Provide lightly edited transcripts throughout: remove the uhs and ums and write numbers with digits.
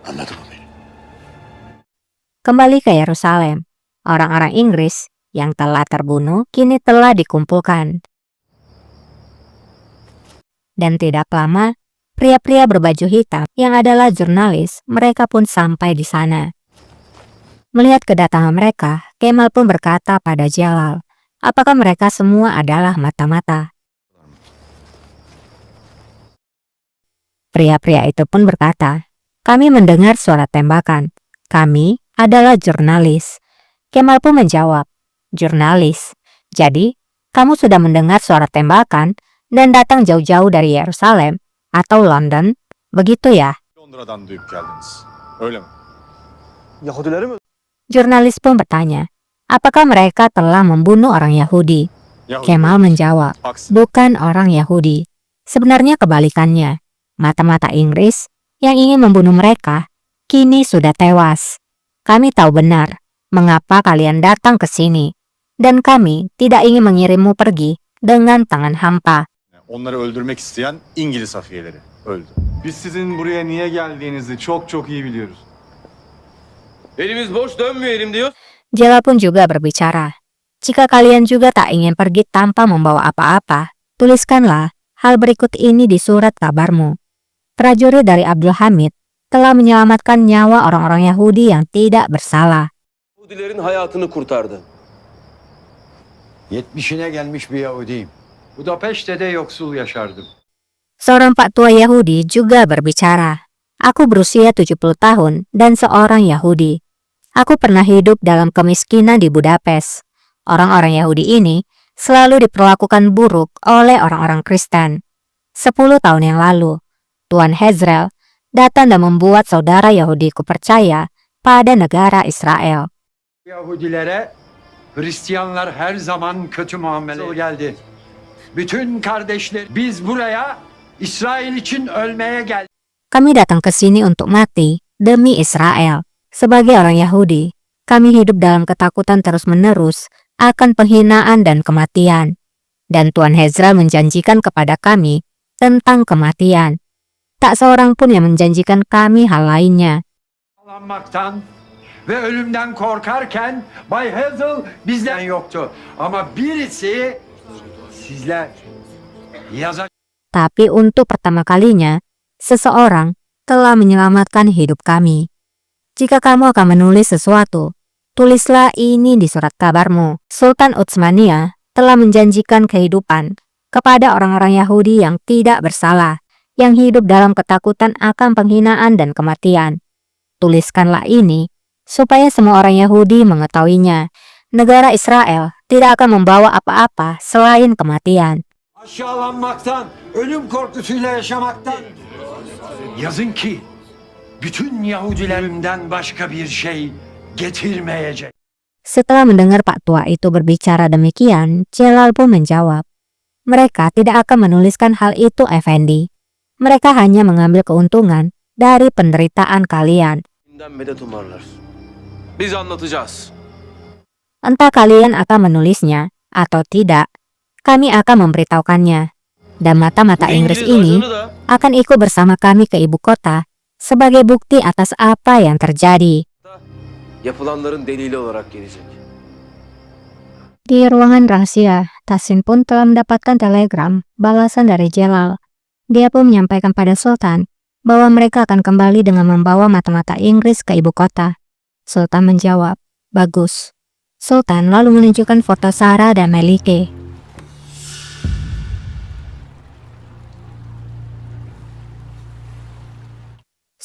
Anladın mı beni? Kembali ke Yerusalem, orang-orang Inggris yang telah terbunuh kini telah dikumpulkan. Dan tidak lama, pria-pria berbaju hitam yang adalah jurnalis, mereka pun sampai di sana. Melihat kedatangan mereka, Kemal pun berkata pada Jalal, apakah mereka semua adalah mata-mata? Pria-pria itu pun berkata, kami mendengar suara tembakan. Kami adalah jurnalis. Kemal pun menjawab, jurnalis. Jadi, kamu sudah mendengar suara tembakan dan datang jauh-jauh dari Yerusalem atau London, begitu ya? Londra'dan duyup geldiniz. Öyle mi? Yahudileri mi? Jurnalis pun bertanya, apakah mereka telah membunuh orang Yahudi? Kemal menjawab, Aksi. bukan orang Yahudi. Sebenarnya kebalikannya. Mata-mata Inggris yang ingin membunuh mereka kini sudah tewas. Kami tahu benar mengapa kalian datang ke sini. Dan kami tidak ingin mengirimmu pergi dengan tangan hampa. Onları öldürmek isteyen İngiliz hafiyeleri öldü. Biz sizin buraya niye geldiğinizi çok iyi biliyoruz. Elimiz boş dönmeyelim diyor. Jalal pun juga berbicara. Jika kalian juga tak ingin pergi tanpa membawa apa-apa, tuliskanlah hal berikut ini di surat kabarmu. Prajurit dari Abdul Hamid telah menyelamatkan nyawa orang-orang Yahudi yang tidak bersalah. Yahudilerin hayatını kurtardı. 70'ine gelmiş bir Yahudiyim. Budapeşte'de yoksul yaşardım. Seorang Pak Tua Yahudi juga berbicara. Aku berusia 70 tahun dan seorang Yahudi. Aku pernah hidup dalam kemiskinan di Budapest. Orang-orang Yahudi ini selalu diperlakukan buruk oleh orang-orang Kristen. 10 tahun yang lalu, Tuan Hezrel datang dan membuat saudara Yahudiku percaya pada negara Israel. Yahudilere Hristiyanlar her zaman kötü muamele geldi. Bütün kardeşler biz buraya İsrail için ölmeye geldik. Kami datang ke sini untuk mati demi Israel. Sebagai orang Yahudi, kami hidup dalam ketakutan terus-menerus akan penghinaan dan kematian. Dan Tuan Hezrel menjanjikan kepada kami tentang kematian. Tak seorang pun yang menjanjikan kami hal lainnya. Ağlanmaktan ve ölümden korkarken Bay Hazel bizden yoktu. Ama birisi sizler yazacak. Tapi untuk pertama kalinya, seseorang telah menyelamatkan hidup kami. Jika kamu akan menulis sesuatu, tulislah ini di surat kabarmu. Sultan Utsmania telah menjanjikan kehidupan kepada orang-orang Yahudi yang tidak bersalah, yang hidup dalam ketakutan akan penghinaan dan kematian. Tuliskanlah ini, supaya semua orang Yahudi mengetahuinya. Negara Israel tidak akan membawa apa-apa selain kematian. Aşağılanmaktan, ölüm korkusuyla yaşamaktan. Yazın ki bütün Yahudilerimden başka bir şey getirmeyecek. Setelah mendengar Pak Tua itu berbicara demikian, Jalal pun menjawab, mereka tidak akan menuliskan hal itu, Effendi. Mereka hanya mengambil keuntungan dari penderitaan kalian. Binden medet umarlar. Biz anlatacağız. Entah kalian akan menulisnya atau tidak, kami akan memberitahukannya. Dan mata-mata Inggris ini ajanı da akan ikut bersama kami ke ibu kota sebagai bukti atas apa yang terjadi. yapılanların delili olarak gelecek. Di ruangan rahasia, Tasin pun telah mendapatkan telegram balasan dari Jalal. Dia pun menyampaikan pada Sultan bahwa mereka akan kembali dengan membawa mata-mata Inggris ke ibu kota. Sultan menjawab, bagus. Sultan lalu menunjukkan foto Sarah dan Melike.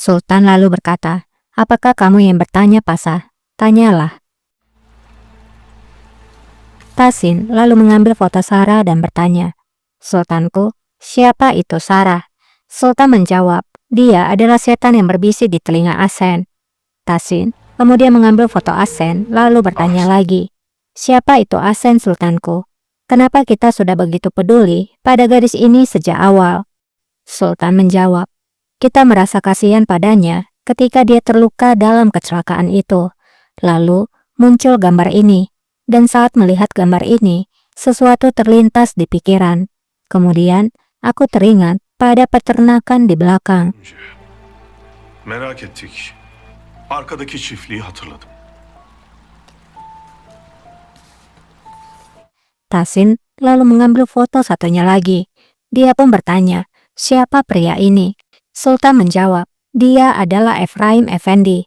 Sultan lalu berkata, apakah kamu yang bertanya, Pasha? Tanyalah. Tasin lalu mengambil foto Sarah dan bertanya, Sultanku, siapa itu Sarah? Sultan menjawab, dia adalah setan yang berbisik di telinga Asen. Tasin kemudian mengambil foto Asen lalu bertanya lagi, siapa itu Asen, Sultanku? Kenapa kita sudah begitu peduli pada gadis ini sejak awal? Sultan menjawab, kita merasa kasihan padanya ketika dia terluka dalam kecelakaan itu. Lalu muncul gambar ini, dan saat melihat gambar ini, sesuatu terlintas di pikiran. Kemudian aku teringat pada peternakan di belakang. Merak ettik. Arkadaki çiftliği hatırladım. Tasin lalu mengambil foto satunya lagi. Dia pun bertanya, siapa pria ini? Sultan menjawab, dia adalah Efraim Effendi.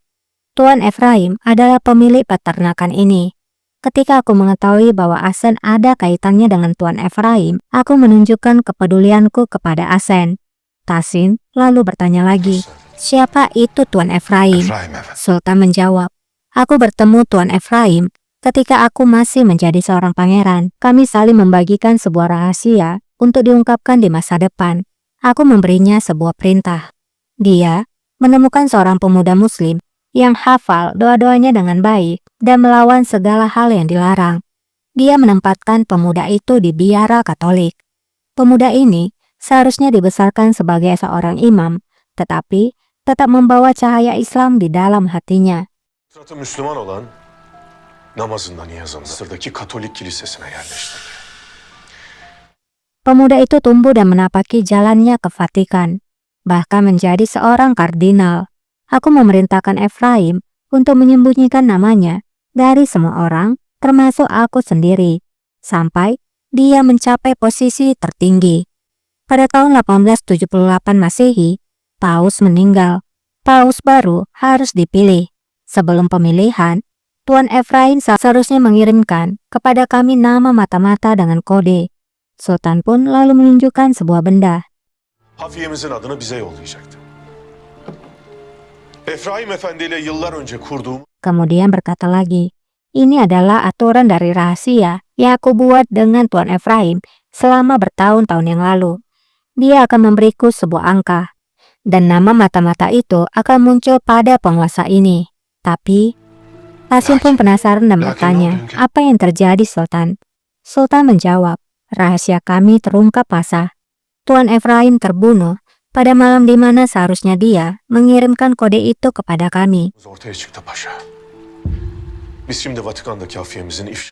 Tuan Efraim adalah pemilik peternakan ini. Ketika aku mengetahui bahwa Asen ada kaitannya dengan Tuan Efraim, aku menunjukkan kepedulianku kepada Asen. Tasin lalu bertanya lagi, siapa itu Tuan Efraim? Sultan menjawab, aku bertemu Tuan Efraim ketika aku masih menjadi seorang pangeran. Kami saling membagikan sebuah rahasia untuk diungkapkan di masa depan. Aku memberinya sebuah perintah. Dia menemukan seorang pemuda muslim yang hafal doa-doanya dengan baik dan melawan segala hal yang dilarang. Dia menempatkan pemuda itu di biara Katolik. Pemuda ini seharusnya dibesarkan sebagai seorang imam, tetapi tetap membawa cahaya Islam di dalam hatinya. Fıtratı Müslüman olan namazında niyazında Mısır'daki Katolik kilisesine yerleştirdi. Pemuda itu tumbuh dan menapaki jalannya ke Vatikan, bahkan menjadi seorang kardinal. Aku memerintahkan Efraim untuk menyembunyikan namanya dari semua orang, termasuk aku sendiri, sampai dia mencapai posisi tertinggi. Pada tahun 1878 Masehi, Paus meninggal. Paus baru harus dipilih. Sebelum pemilihan, Tuan Efraim seharusnya mengirimkan kepada kami nama mata-mata dengan kode. Sultan pun lalu menunjukkan sebuah benda. Hafiyemizin adını bize yollayacaktı. Efraim Efendi ile yıllar önce kurduğum Kemudian berkata lagi, ini adalah aturan dari rahasia yang aku buat dengan Tuan Efraim selama bertahun-tahun yang lalu. Dia akan memberiku sebuah angka, dan nama mata-mata itu akan muncul pada penguasa ini. Tapi, Tasin pun penasaran dan bertanya, apa yang terjadi Sultan? Sultan menjawab, rahasia kami terungkap basah. Tuan Efraim terbunuh pada malam di mana seharusnya dia mengirimkan kode itu kepada kami. ortaya çıktı paşa. Biz şimdi Vatikan'daki hafiyemizin ifşa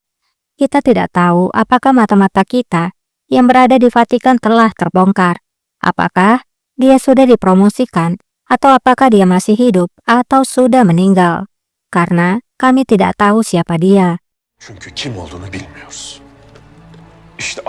Kita tidak tahu apakah mata-mata kita yang berada di Vatikan telah terbongkar. Apakah dia sudah dipromosikan atau apakah dia masih hidup atau sudah meninggal. Karena kami tidak tahu siapa dia. çünkü kim olduğunu bilmiyoruz. İşte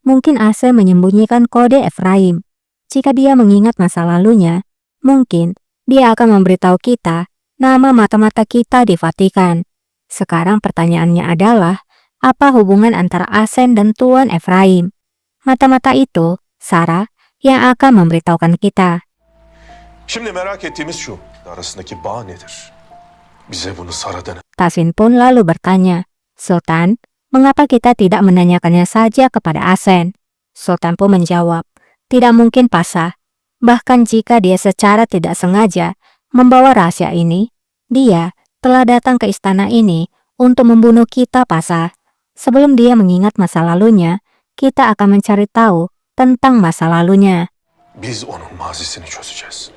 Mungkin Ase menyembunyikan kode Efraim. Jika dia mengingat masa lalunya, mungkin dia akan memberitahu kita nama mata-mata kita di Vatikan. Sekarang pertanyaannya adalah, apa hubungan antara Asen dan Tuan Efraim? Mata-mata itu, Sarah, yang akan memberitahukan kita. Şimdi merak ettiğimiz şu. Arasındaki bağ nedir? Bize bunu Sara denen Tasin pun lalu bertanya, Sultan, mengapa kita tidak menanyakannya saja kepada Asen? Sultan pun menjawab, tidak mungkin pasah. Bahkan jika dia secara tidak sengaja membawa rahasia ini, dia telah datang ke istana ini untuk membunuh kita pasah. Sebelum dia mengingat masa lalunya, kita akan mencari tahu tentang masa lalunya. biz onun mazisini çözeceğiz.